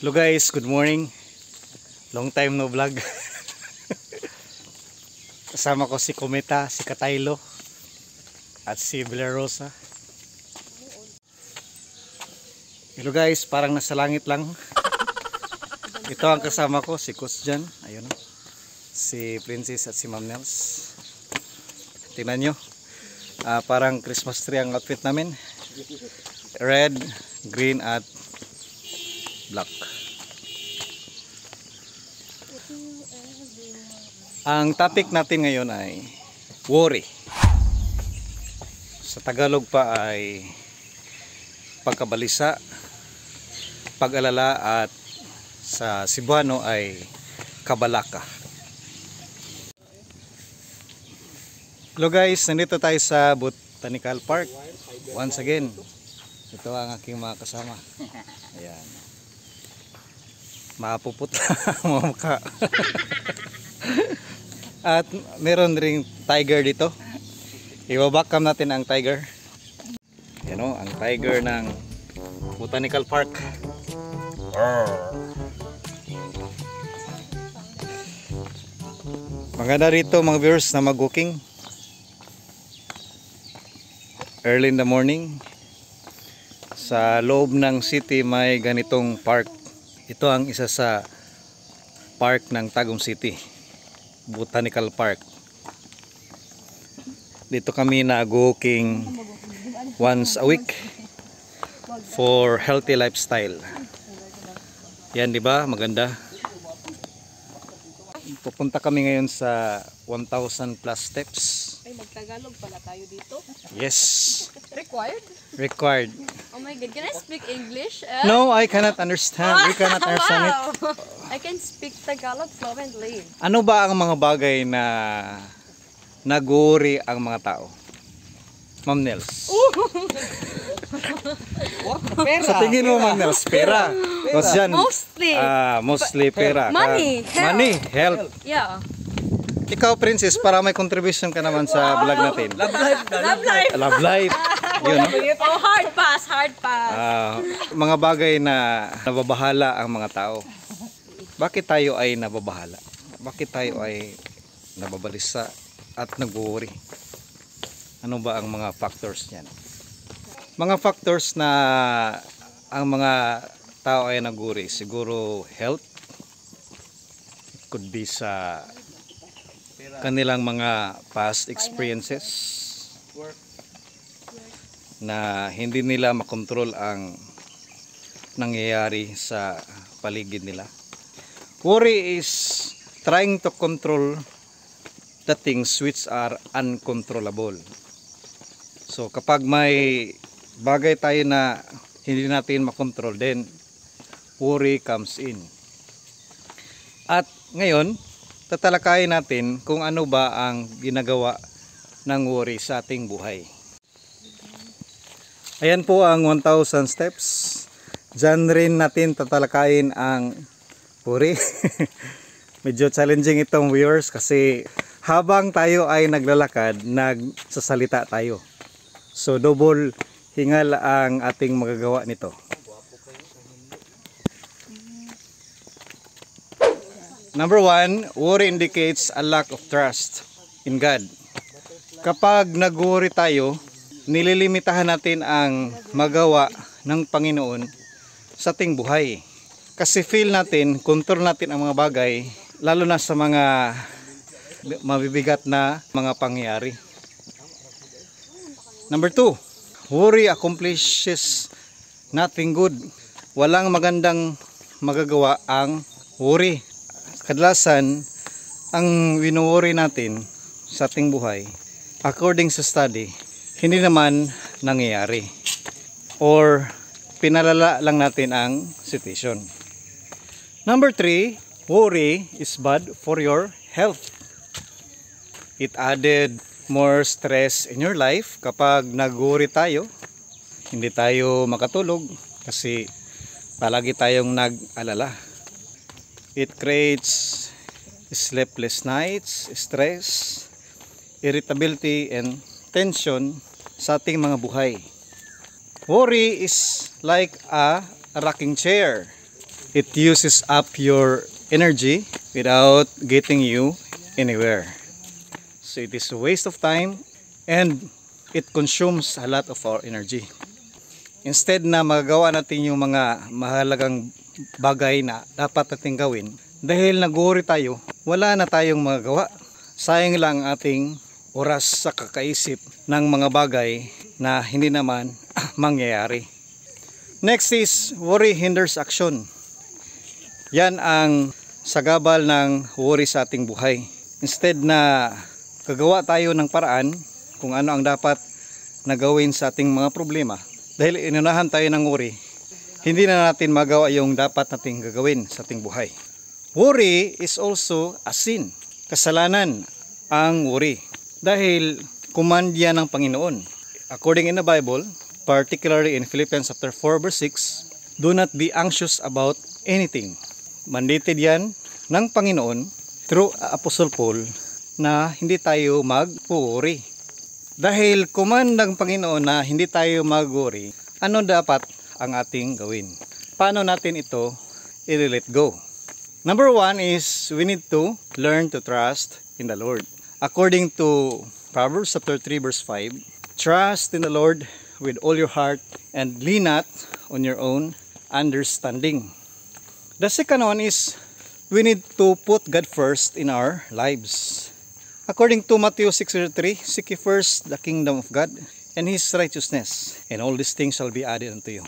Hello guys, good morning. Long time no vlog. Kasama ko si Kometa, si Kataylo at si Villarosa. Hello guys, parang nasa langit lang. Ito ang kasama ko, si Kusjan. Ayun, si Princess at si Ma'am Nels. Tingnan nyo, parang Christmas tree ang outfit namin. Red, green at black. Ang topic natin ngayon ay worry. Sa Tagalog pa ay pagkabalisa, pag-alala, at sa Cebuano ay kabalaka. Hello guys, nandito tayo sa Botanical Park. Once again, ito ang aking mga kasama. Ayan. Mapuputla ang mga mukha. At meron ring tiger dito. Ibabakam natin ang tiger. Yan o, ang tiger ng Botanical Park. Maganda rito mga viewers na mag-walking early in the morning. Sa loob ng city may ganitong park. Ito ang isa sa park ng Tagum City, Botanical Park. Dito kami nag-walking once a week for healthy lifestyle. Yan, di ba? Maganda. Pupunta kami ngayon sa 1,000 plus steps. Ay, magtagalog pala tayo dito. Yes. Required? Required. Oh my God, can I speak English? No, I cannot understand. We cannot understand it. Wow. I can speak Tagalog fluently. Ano ba ang mga bagay na nag-worry ang mga tao? Ma'am Nels. Sa tingin mo, Ma'am Nels, pera. Mostly. Mostly pera. Money. Money, health. Yeah. Ikaw, Princess, para may contribution ka naman sa vlog natin. Love life. Love life. Yun, no? Oh, hard pass. Mga bagay na nababahala ang mga tao. Bakit tayo ay nababahala? Bakit tayo ay nababalisa at nag-worry? Ano ba ang mga factors niyan? Mga factors na ang mga tao ay nag-worry, siguro health. It could be sa kanilang mga past experiences na hindi nila makontrol ang nangyayari sa paligid nila. Worry is trying to control the things which are uncontrollable. So kapag may bagay tayo na hindi natin makontrol, then worry comes in. At ngayon, tatalakayin natin kung ano ba ang ginagawa ng worry sa ating buhay. Ayan po ang 1,000 steps. Diyan rin natin tatalakayin ang worry. Medyo challenging itong viewers kasi habang tayo ay naglalakad, nagsasalita tayo. So double hingal ang ating magagawa nito. Number 1, worry indicates a lack of trust in God. Kapag nag-worry tayo, nililimitahan natin ang magawa ng Panginoon sa ating buhay. Kasi feel natin, control natin ang mga bagay, lalo na sa mga mabibigat na mga pangyayari. Number 2, worry accomplishes nothing good. Walang magandang magagawa ang worry. Kadalasan, ang wino-worry natin sa ating buhay, according sa study, hindi naman nangyayari. Or pinalala lang natin ang situation. Number 3, worry is bad for your health. It added more stress in your life. Kapag nag-worry tayo, hindi tayo makatulog kasi palagi tayong nag-alala. It creates sleepless nights, stress, irritability, and tension sa ating mga buhay. Worry is like a rocking chair. it uses up your energy without getting you anywhere. So it is a waste of time and it consumes a lot of our energy. Instead na magagawa natin yung mga mahalagang bagay na dapat natin gawin, dahil nag-worry tayo, wala na tayong magagawa. Sayang lang ating oras sa kakaisip ng mga bagay na hindi naman mangyayari. Next is, worry hinders action. Yan ang sagabal ng worry sa ating buhay. Instead na gagawa tayo ng paraan kung ano ang dapat na gawin sa ating mga problema, dahil inunahan tayo ng worry, hindi na natin magawa yung dapat nating gagawin sa ating buhay. Worry is also a sin. Kasalanan ang worry. Dahil command yan ng Panginoon. According in the Bible, particularly in Philippians chapter 4 verse 6, do not be anxious about anything. Mandated yan ng Panginoon through Apostle Paul na hindi tayo mag-worry. Dahil command ng Panginoon na hindi tayo mag-worry, ano dapat ang ating gawin? Paano natin ito i-let go? Number one is we need to learn to trust in the Lord. According to Proverbs chapter 3 verse 5, trust in the Lord with all your heart and lean not on your own understanding. The second one is we need to put God first in our lives. According to Matthew 6:3, seek ye first the kingdom of God and His righteousness, and all these things shall be added unto you.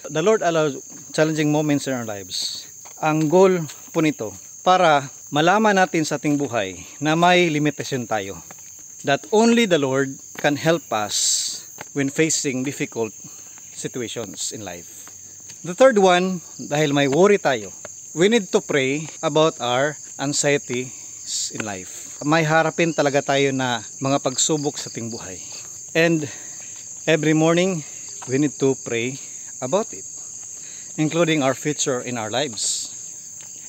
The Lord allows challenging moments in our lives. Ang goal po nito, para malaman natin sa ating buhay na may limitasyon tayo. That only the Lord can help us when facing difficult situations in life. The third one, dahil may worry tayo, we need to pray about our anxieties in life. May harapin talaga tayo na mga pagsubok sa ating buhay. And every morning, we need to pray about it, including our future in our lives.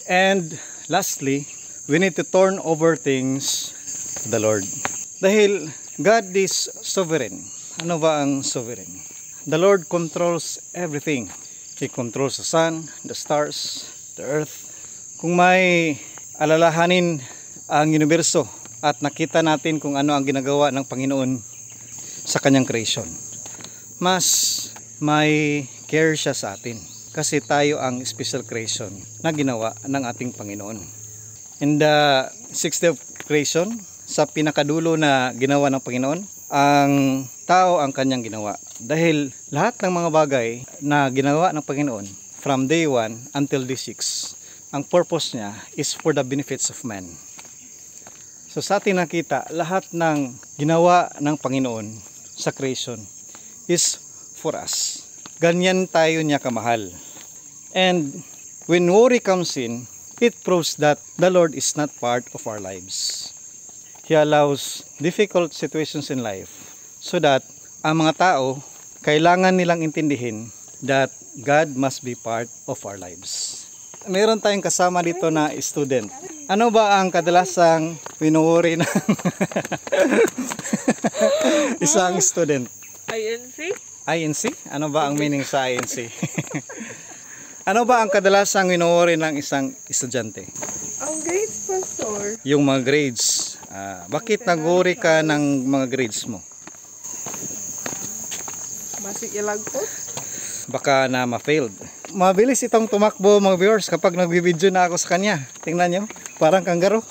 And lastly, we need to turn over things to the Lord. Dahil God is sovereign. Ano ba ang sovereign? The Lord controls everything. He controls the sun, the stars, the earth. Kung may alalahanin ang universo at nakita natin kung ano ang ginagawa ng Panginoon sa kanyang creation, mas may care siya sa atin kasi tayo ang special creation na ginawa ng ating Panginoon. In the sixth day of creation, sa pinakadulo na ginawa ng Panginoon, ang tao ang kanyang ginawa. Dahil lahat ng mga bagay na ginawa ng Panginoon from day 1 until day 6, ang purpose niya is for the benefits of man. So sa atin nakita, lahat ng ginawa ng Panginoon sa creation is for us. Ganyan tayo niya kamahal. And when worry comes in, it proves that the Lord is not part of our lives. He allows difficult situations in life so that ang mga tao, kailangan nilang intindihin that God must be part of our lives. Meron tayong kasama dito na student. Ano ba ang kadalasang winuwori ng isang student? INC? INC? Ano ba ang meaning sa INC? Ano ba ang kadalasang winuwori ng isang estudyante? Ang grades, Pastor. Yung mga grades. Bakit nag-worry ka ng mga grades mo? Masik ilag po? Baka na ma-failed. Mabilis itong tumakbo mga viewers kapag nag-video na ako sa kanya. Tingnan nyo, parang kanggaro.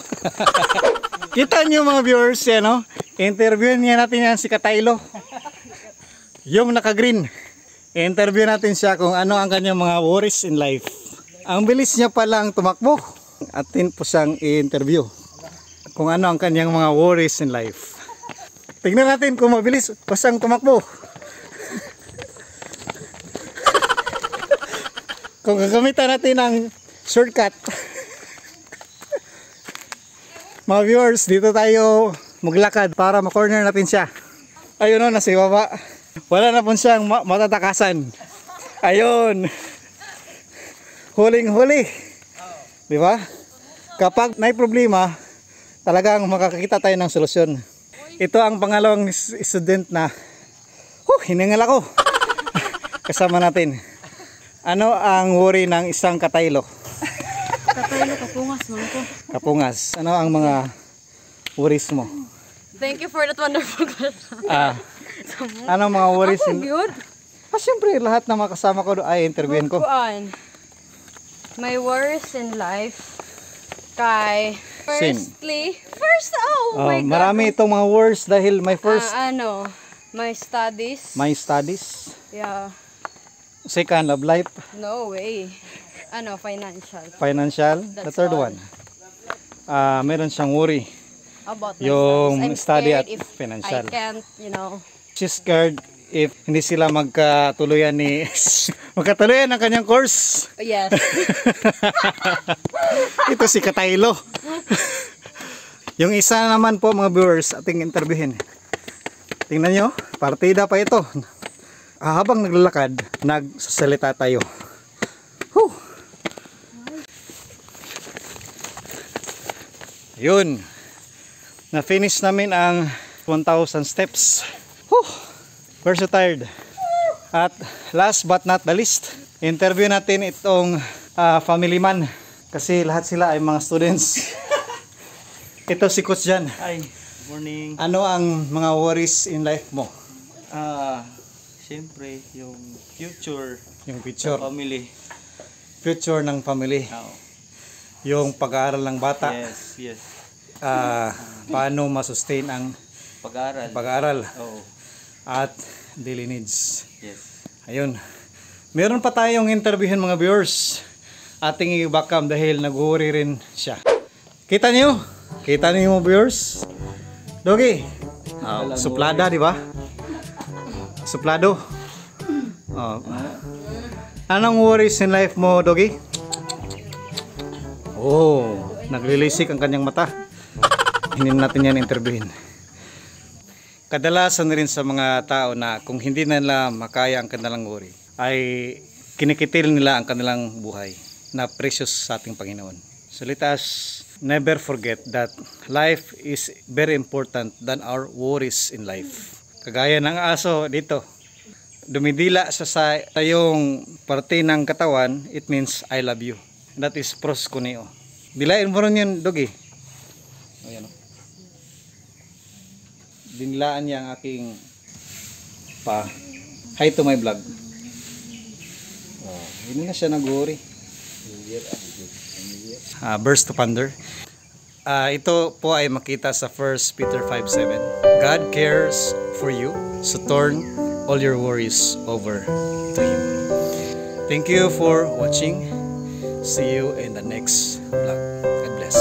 Kita nyo mga viewers, yan, no? Interview niya natin yan si Kataylo. Yung naka-green. Interview natin siya kung ano ang kanyang mga worries in life. Ang bilis niya palang tumakbo. Atin po siyang i-interview kung ano ang kanyang mga worries in life. Tingnan natin kung mabilis pa siyang tumakbo. Kung gagamitan natin ng shortcut. Mga viewers, dito tayo maglakad para ma-corner natin siya. Ayun o, nasa baba. Wala na po siyang matatakasan. Ayun. Huling-huli. Di ba? Kapag may problema, talagang makakakita tayo ng solusyon. Ito ang pangalawang student na hiningal ako. Kasama natin. Ano ang worry ng isang kataylo? Kataylo, kapungas mo ko. Kapungas. Ano ang mga worries mo? Thank you for that wonderful question. Ano mga worries? Ako, good. Siyempre, lahat na makasama ko ay interviewin ko. Kuan. My worries in life. Kay, oh my God. Marami itong mga worries dahil my first, My studies. my studies. Yeah, Second, love life. no way. Financial. Financial. The That's third all. one. Meron siyang worry. About my Yung studies. I'm study scared at if financial. I can't, She's scared if hindi sila magkatuluyan magkatuluyan ng kanyang course. Yes. Ito si Kataylo. Yung isa naman po mga viewers ating interviewin. Tingnan nyo, partida pa ito. Habang naglalakad, nagsasalita tayo. Whew. Yun. Na-finish namin ang 1,000 steps. Whew. We're so tired. At last but not the least, interview natin itong family man. Kasi lahat sila ay mga students. Ito si Coach Jan. Hi, morning. Ano ang mga worries in life mo? Siyempre, yung future Yung future. family. Future ng family. Oh, Yung pag-aaral ng bata. yes. Paano masustain ang Pag-aral. pag-aaral. Oh, At daily needs. yes. Ayun. Meron pa tayong interviewin mga viewers. Ating i-backcam dahil nag-worry rin siya. Kita niyo? Kita niyo mga viewers? Dogi. Suplada, di ba? Suplado. Oh. Anong worries in life mo, Dogi? Oh, naglilisik ang kanyang mata. Hindi natin yan interviewin. Kadalasan rin sa mga tao na kung hindi nila makaya ang kanilang worry, ay kinikitil nila ang kanilang buhay na precious sa ating Panginoon. So let us never forget that life is very important than our worries in life. Kagaya ng aso dito, dumidila sa tayong parte ng katawan, it means I love you. That is proskuneo. Dilain mo rin yun, Dogi. Ayan o. Dinilaan niya ang aking pa. Hi to my vlog. Oh, hindi na siya nag-worry. Burst to ponder. Ito po ay makita sa 1 Peter 5:7. God cares for you, so turn all your worries over to Him. Thank you for watching. See you in the next vlog. God bless.